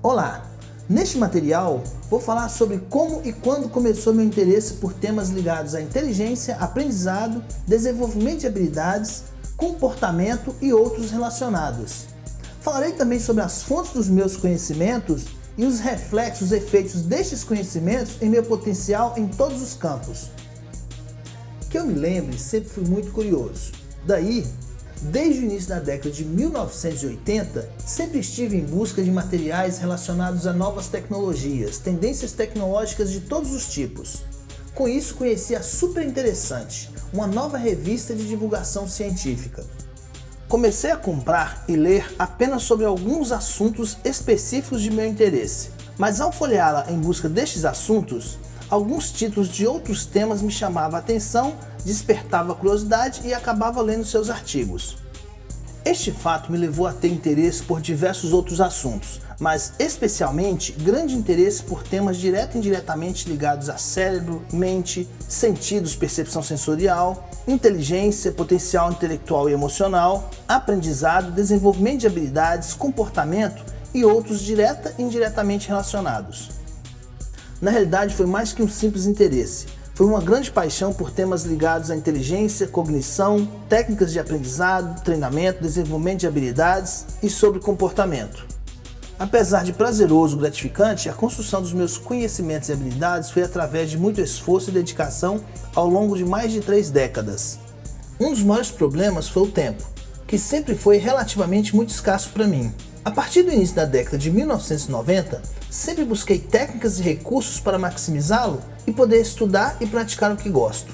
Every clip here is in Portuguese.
Olá! Neste material vou falar sobre como e quando começou meu interesse por temas ligados à inteligência, aprendizado, desenvolvimento de habilidades, comportamento e outros relacionados. Falarei também sobre as fontes dos meus conhecimentos e os reflexos e efeitos destes conhecimentos em meu potencial em todos os campos. Que eu me lembre, sempre fui muito curioso. Daí, desde o início da década de 1980, sempre estive em busca de materiais relacionados a novas tecnologias, tendências tecnológicas de todos os tipos. Com isso, conheci a Super Interessante, uma nova revista de divulgação científica. Comecei a comprar e ler apenas sobre alguns assuntos específicos de meu interesse, mas ao folheá-la em busca destes assuntos, alguns títulos de outros temas me chamavam a atenção, despertava a curiosidade e acabava lendo seus artigos. Este fato me levou a ter interesse por diversos outros assuntos, mas especialmente grande interesse por temas direto e indiretamente ligados a cérebro, mente, sentidos, percepção sensorial, inteligência, potencial intelectual e emocional, aprendizado, desenvolvimento de habilidades, comportamento e outros direta e indiretamente relacionados. Na realidade, foi mais que um simples interesse. Foi uma grande paixão por temas ligados à inteligência, cognição, técnicas de aprendizado, treinamento, desenvolvimento de habilidades e sobre comportamento. Apesar de prazeroso e gratificante, a construção dos meus conhecimentos e habilidades foi através de muito esforço e dedicação ao longo de mais de 3 décadas. Um dos maiores problemas foi o tempo, que sempre foi relativamente muito escasso para mim. A partir do início da década de 1990, sempre busquei técnicas e recursos para maximizá-lo e poder estudar e praticar o que gosto.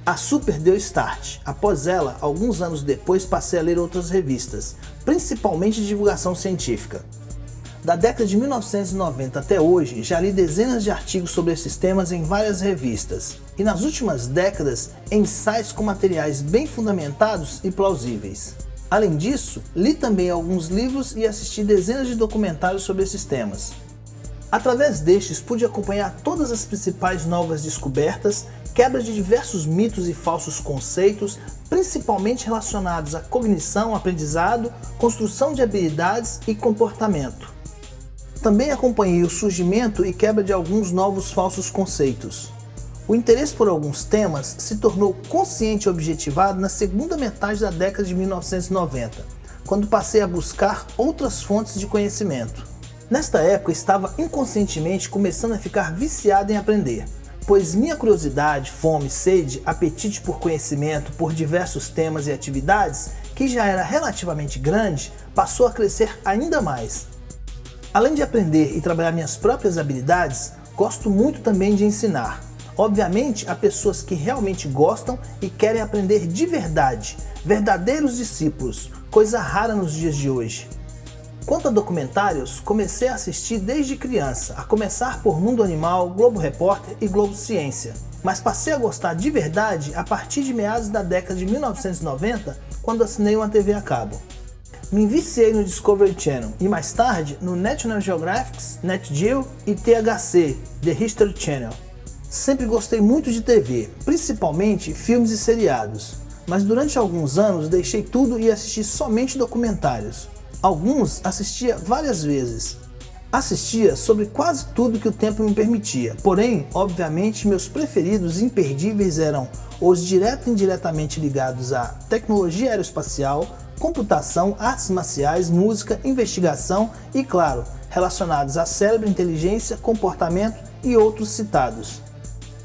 A Super deu start. Após ela, alguns anos depois passei a ler outras revistas, principalmente de divulgação científica. Da década de 1990 até hoje, já li dezenas de artigos sobre esses temas em várias revistas, e nas últimas décadas, em sites com materiais bem fundamentados e plausíveis. Além disso, li também alguns livros e assisti dezenas de documentários sobre esses temas. Através destes, pude acompanhar todas as principais novas descobertas, quebra de diversos mitos e falsos conceitos, principalmente relacionados à cognição, aprendizado, construção de habilidades e comportamento. Também acompanhei o surgimento e quebra de alguns novos falsos conceitos. O interesse por alguns temas se tornou consciente e objetivado na segunda metade da década de 1990, quando passei a buscar outras fontes de conhecimento. Nesta época estava inconscientemente começando a ficar viciado em aprender, pois minha curiosidade, fome, sede, apetite por conhecimento por diversos temas e atividades, que já era relativamente grande, passou a crescer ainda mais. Além de aprender e trabalhar minhas próprias habilidades, gosto muito também de ensinar. Obviamente, a pessoas que realmente gostam e querem aprender de verdade, verdadeiros discípulos, coisa rara nos dias de hoje. Quanto a documentários, comecei a assistir desde criança, a começar por Mundo Animal, Globo Repórter e Globo Ciência, mas passei a gostar de verdade a partir de meados da década de 1990, quando assinei uma TV a cabo. Me viciei no Discovery Channel e mais tarde no National Geographic, Nat Geo e THC, The History Channel. Sempre gostei muito de TV, principalmente filmes e seriados, mas durante alguns anos deixei tudo e assisti somente documentários. Alguns assistia várias vezes. Assistia sobre quase tudo que o tempo me permitia, porém, obviamente, meus preferidos e imperdíveis eram os direto e indiretamente ligados à tecnologia aeroespacial, computação, artes marciais, música, investigação e, claro, relacionados a cérebro, inteligência, comportamento e outros citados.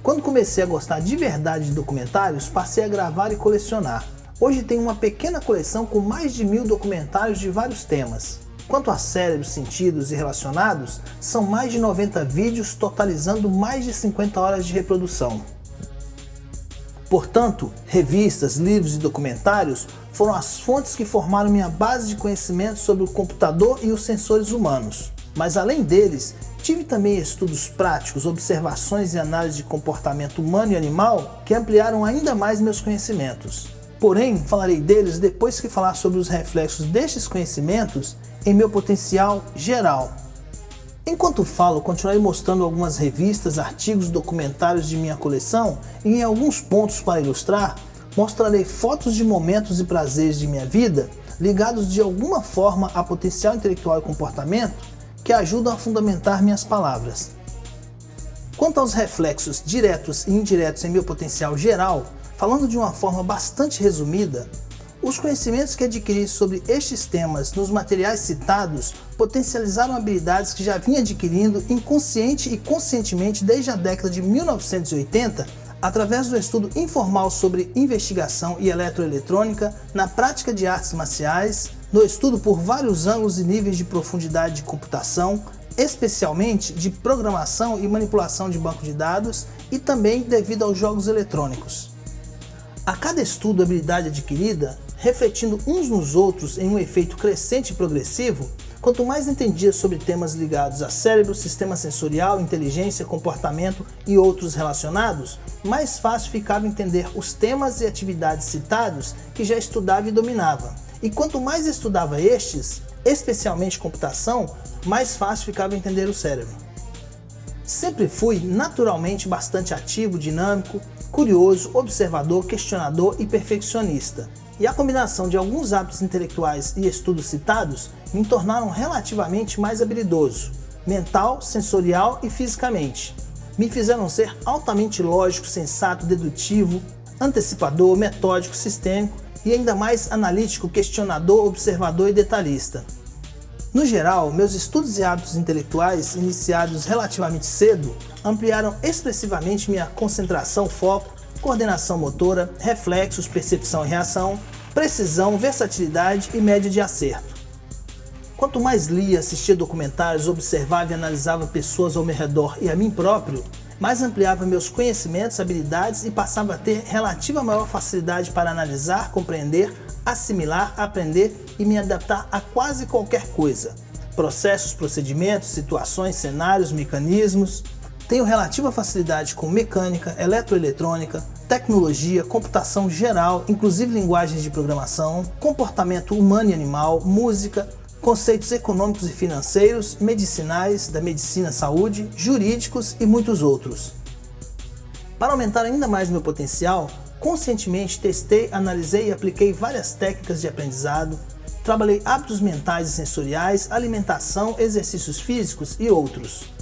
Quando comecei a gostar de verdade de documentários, passei a gravar e colecionar. Hoje tenho uma pequena coleção com mais de 1000 documentários de vários temas. Quanto a cérebros, sentidos e relacionados, são mais de 90 vídeos totalizando mais de 50 horas de reprodução. Portanto, revistas, livros e documentários foram as fontes que formaram minha base de conhecimento sobre o computador e os sensores humanos. Mas além deles, tive também estudos práticos, observações e análise de comportamento humano e animal que ampliaram ainda mais meus conhecimentos. Porém, falarei deles depois que falar sobre os reflexos destes conhecimentos em meu potencial geral. Enquanto falo, continuarei mostrando algumas revistas, artigos, documentários de minha coleção e em alguns pontos para ilustrar, mostrarei fotos de momentos e prazeres de minha vida ligados de alguma forma a potencial intelectual e comportamento que ajudam a fundamentar minhas palavras. Quanto aos reflexos diretos e indiretos em meu potencial geral, falando de uma forma bastante resumida, os conhecimentos que adquiri sobre estes temas nos materiais citados potencializaram habilidades que já vinha adquirindo inconsciente e conscientemente desde a década de 1980, através do estudo informal sobre investigação e eletroeletrônica, na prática de artes marciais, no estudo por vários ângulos e níveis de profundidade de computação, especialmente de programação e manipulação de banco de dados, e também devido aos jogos eletrônicos. A cada estudo e habilidade adquirida, refletindo uns nos outros em um efeito crescente e progressivo, quanto mais entendia sobre temas ligados a cérebro, sistema sensorial, inteligência, comportamento e outros relacionados, mais fácil ficava entender os temas e atividades citados que já estudava e dominava. E quanto mais estudava estes, especialmente computação, mais fácil ficava entender o cérebro. Sempre fui naturalmente bastante ativo, dinâmico, curioso, observador, questionador e perfeccionista. E a combinação de alguns hábitos intelectuais e estudos citados me tornaram relativamente mais habilidoso, mental, sensorial e fisicamente. Me fizeram ser altamente lógico, sensato, dedutivo, antecipador, metódico, sistêmico e ainda mais analítico, questionador, observador e detalhista. No geral, meus estudos e hábitos intelectuais, iniciados relativamente cedo, ampliaram expressivamente minha concentração, foco, coordenação motora, reflexos, percepção e reação, precisão, versatilidade e média de acerto. Quanto mais lia, assistia documentários, observava e analisava pessoas ao meu redor e a mim próprio, mais ampliava meus conhecimentos, habilidades e passava a ter relativa maior facilidade para analisar, compreender, assimilar, aprender e me adaptar a quase qualquer coisa. Processos, procedimentos, situações, cenários, mecanismos. Tenho relativa facilidade com mecânica, eletroeletrônica, tecnologia, computação geral, inclusive linguagens de programação, comportamento humano e animal, música, conceitos econômicos e financeiros, medicinais, da medicina, saúde, jurídicos e muitos outros. Para aumentar ainda mais meu potencial, conscientemente testei, analisei e apliquei várias técnicas de aprendizado, trabalhei hábitos mentais e sensoriais, alimentação, exercícios físicos e outros.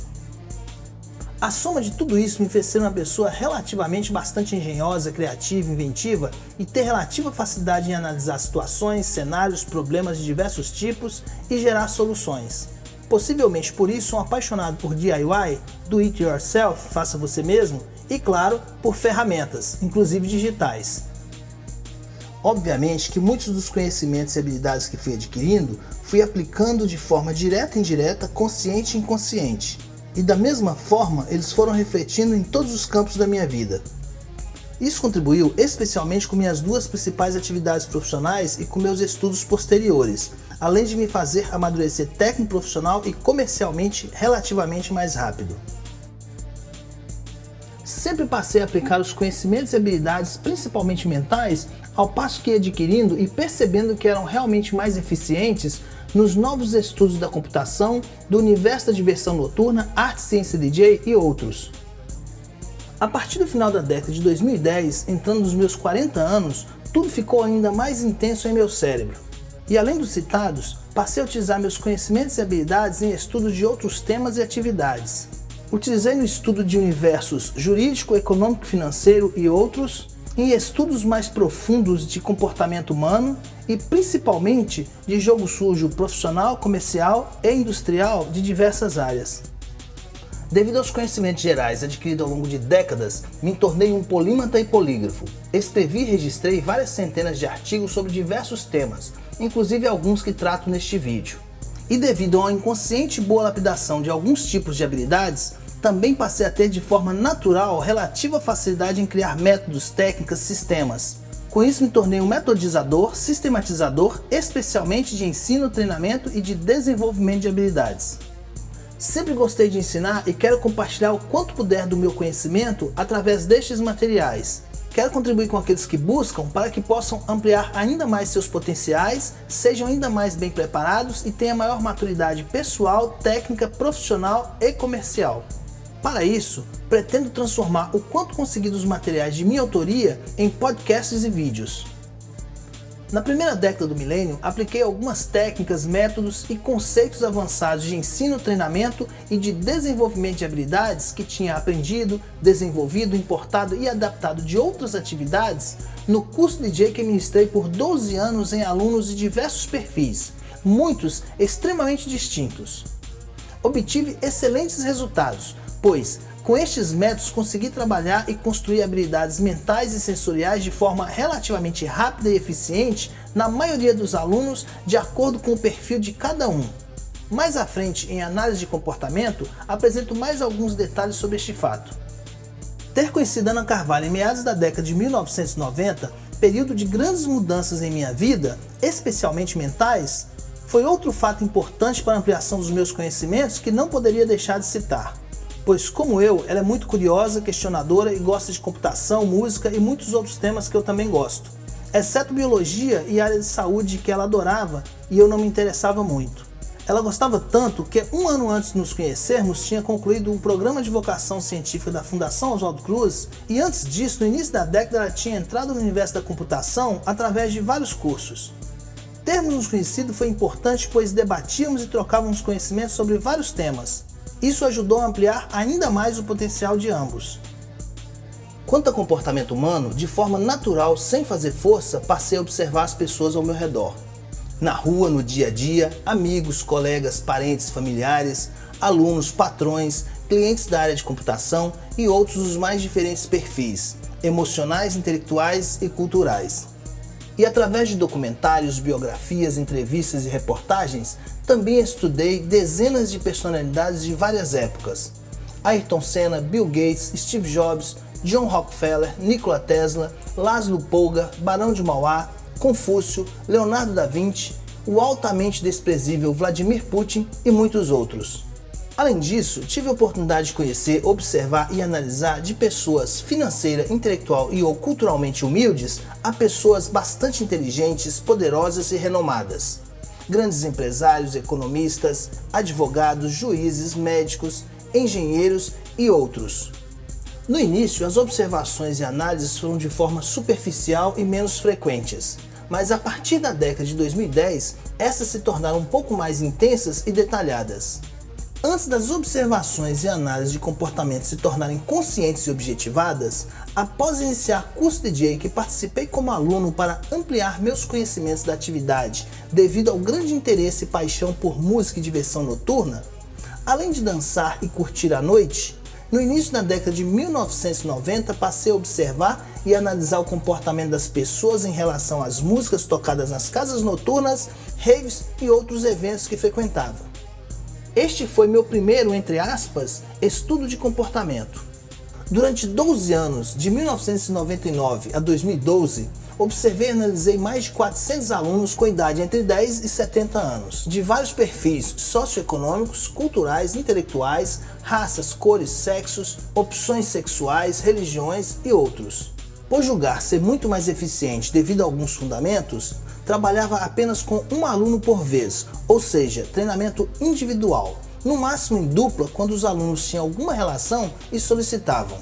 A soma de tudo isso me fez ser uma pessoa relativamente bastante engenhosa, criativa, inventiva e ter relativa facilidade em analisar situações, cenários, problemas de diversos tipos e gerar soluções. Possivelmente por isso, um apaixonado por DIY, do it yourself, faça você mesmo, e claro, por ferramentas, inclusive digitais. Obviamente que muitos dos conhecimentos e habilidades que fui adquirindo, fui aplicando de forma direta e indireta, consciente e inconsciente. E da mesma forma, eles foram refletindo em todos os campos da minha vida. Isso contribuiu especialmente com minhas duas principais atividades profissionais e com meus estudos posteriores, além de me fazer amadurecer técnico profissional e comercialmente relativamente mais rápido. Sempre passei a aplicar os conhecimentos e habilidades, principalmente mentais, ao passo que ia adquirindo e percebendo que eram realmente mais eficientes nos novos estudos da computação, do universo da diversão noturna, arte, ciência DJ e outros. A partir do final da década de 2010, entrando nos meus 40 anos, tudo ficou ainda mais intenso em meu cérebro. E além dos citados, passei a utilizar meus conhecimentos e habilidades em estudos de outros temas e atividades. Utilizei no estudo de universos jurídico, econômico, financeiro e outros, em estudos mais profundos de comportamento humano e principalmente de jogo sujo profissional, comercial e industrial de diversas áreas. Devido aos conhecimentos gerais adquiridos ao longo de décadas, me tornei um polímata e polígrafo. Escrevi e registrei várias centenas de artigos sobre diversos temas, inclusive alguns que trato neste vídeo. E devido a uma inconsciente boa lapidação de alguns tipos de habilidades, também passei a ter de forma natural relativa facilidade em criar métodos, técnicas, sistemas. Com isso me tornei um metodizador, sistematizador, especialmente de ensino, treinamento e de desenvolvimento de habilidades. Sempre gostei de ensinar e quero compartilhar o quanto puder do meu conhecimento através destes materiais. Quero contribuir com aqueles que buscam para que possam ampliar ainda mais seus potenciais, sejam ainda mais bem preparados e tenham maior maturidade pessoal, técnica, profissional e comercial. Para isso, pretendo transformar o quanto conseguir dos materiais de minha autoria em podcasts e vídeos. Na primeira década do milênio, apliquei algumas técnicas, métodos e conceitos avançados de ensino, treinamento e de desenvolvimento de habilidades que tinha aprendido, desenvolvido, importado e adaptado de outras atividades no curso DJ que ministrei por 12 anos em alunos de diversos perfis, muitos extremamente distintos. Obtive excelentes resultados, pois com estes métodos consegui trabalhar e construir habilidades mentais e sensoriais de forma relativamente rápida e eficiente na maioria dos alunos, de acordo com o perfil de cada um. Mais à frente, em análise de comportamento, apresento mais alguns detalhes sobre este fato. Ter conhecido Ana Carvalho em meados da década de 1990, período de grandes mudanças em minha vida, especialmente mentais, foi outro fato importante para a ampliação dos meus conhecimentos que não poderia deixar de citar. Pois, como eu, ela é muito curiosa, questionadora e gosta de computação, música e muitos outros temas que eu também gosto. Exceto biologia e área de saúde que ela adorava e eu não me interessava muito. Ela gostava tanto que um ano antes de nos conhecermos tinha concluído um programa de vocação científica da Fundação Oswaldo Cruz e antes disso, no início da década, ela tinha entrado no universo da computação através de vários cursos. Termos nos conhecido foi importante pois debatíamos e trocávamos conhecimentos sobre vários temas. Isso ajudou a ampliar ainda mais o potencial de ambos. Quanto a comportamento humano, de forma natural, sem fazer força, passei a observar as pessoas ao meu redor. Na rua, no dia a dia, amigos, colegas, parentes, familiares, alunos, patrões, clientes da área de computação e outros dos mais diferentes perfis, emocionais, intelectuais e culturais. E através de documentários, biografias, entrevistas e reportagens, também estudei dezenas de personalidades de várias épocas. Ayrton Senna, Bill Gates, Steve Jobs, John Rockefeller, Nikola Tesla, Laszlo Polgar, Barão de Mauá, Confúcio, Leonardo da Vinci, o altamente desprezível Vladimir Putin e muitos outros. Além disso, tive a oportunidade de conhecer, observar e analisar de pessoas financeira, intelectual e ou culturalmente humildes a pessoas bastante inteligentes, poderosas e renomadas. Grandes empresários, economistas, advogados, juízes, médicos, engenheiros e outros. No início, as observações e análises foram de forma superficial e menos frequentes, mas a partir da década de 2010, essas se tornaram um pouco mais intensas e detalhadas. Antes das observações e análises de comportamento se tornarem conscientes e objetivadas, após iniciar curso DJ que participei como aluno para ampliar meus conhecimentos da atividade devido ao grande interesse e paixão por música e diversão noturna, além de dançar e curtir à noite, no início da década de 1990 passei a observar e analisar o comportamento das pessoas em relação às músicas tocadas nas casas noturnas, raves e outros eventos que frequentava. Este foi meu primeiro, entre aspas, estudo de comportamento. Durante 12 anos, de 1999 a 2012, observei e analisei mais de 400 alunos com idade entre 10 e 70 anos, de vários perfis socioeconômicos, culturais, intelectuais, raças, cores, sexos, opções sexuais, religiões e outros. Por julgar ser muito mais eficiente devido a alguns fundamentos, trabalhava apenas com um aluno por vez, ou seja, treinamento individual, no máximo em dupla quando os alunos tinham alguma relação e solicitavam.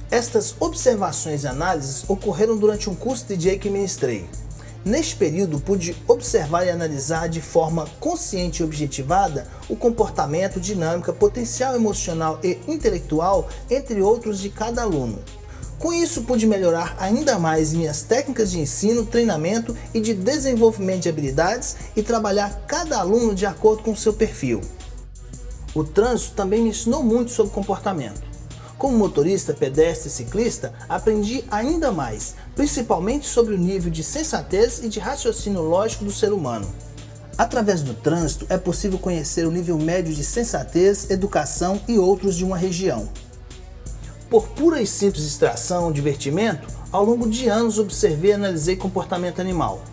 Estas observações e análises ocorreram durante um curso de DJ que ministrei. Neste período pude observar e analisar de forma consciente e objetivada o comportamento, dinâmica, potencial emocional e intelectual, entre outros, de cada aluno. Com isso, pude melhorar ainda mais minhas técnicas de ensino, treinamento e de desenvolvimento de habilidades e trabalhar cada aluno de acordo com o seu perfil. O trânsito também me ensinou muito sobre comportamento. Como motorista, pedestre e ciclista, aprendi ainda mais, principalmente sobre o nível de sensatez e de raciocínio lógico do ser humano. Através do trânsito, é possível conhecer o nível médio de sensatez, educação e outros de uma região. Por pura e simples distração ou divertimento, ao longo de anos observei e analisei comportamento animal.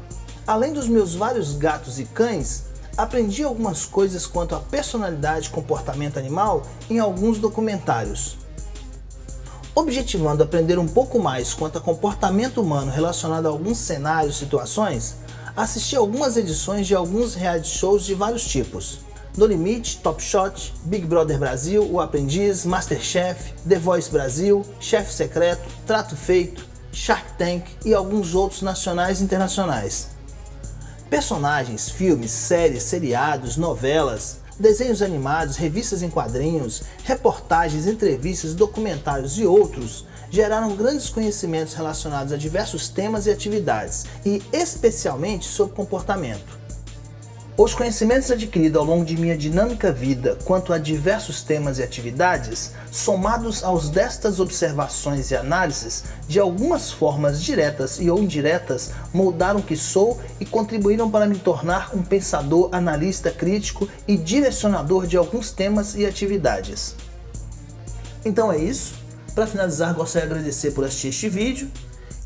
Além dos meus vários gatos e cães, aprendi algumas coisas quanto à personalidade e comportamento animal em alguns documentários. Objetivando aprender um pouco mais quanto a comportamento humano relacionado a alguns cenários e situações, assisti algumas edições de alguns reality shows de vários tipos. No Limite, Top Shot, Big Brother Brasil, O Aprendiz, Masterchef, The Voice Brasil, Chefe Secreto, Trato Feito, Shark Tank e alguns outros nacionais e internacionais. Personagens, filmes, séries, seriados, novelas, desenhos animados, revistas em quadrinhos, reportagens, entrevistas, documentários e outros geraram grandes conhecimentos relacionados a diversos temas e atividades, e especialmente sobre comportamento. Os conhecimentos adquiridos ao longo de minha dinâmica vida quanto a diversos temas e atividades, somados aos destas observações e análises, de algumas formas diretas e ou indiretas, moldaram o que sou e contribuíram para me tornar um pensador, analista, crítico e direcionador de alguns temas e atividades. Então é isso. Para finalizar, gostaria de agradecer por assistir este vídeo.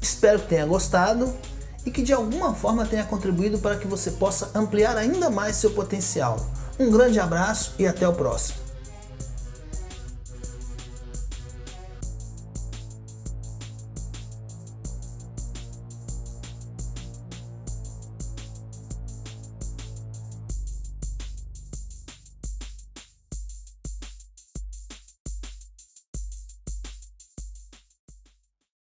Espero que tenha gostado e que de alguma forma tenha contribuído para que você possa ampliar ainda mais seu potencial. Um grande abraço e até o próximo.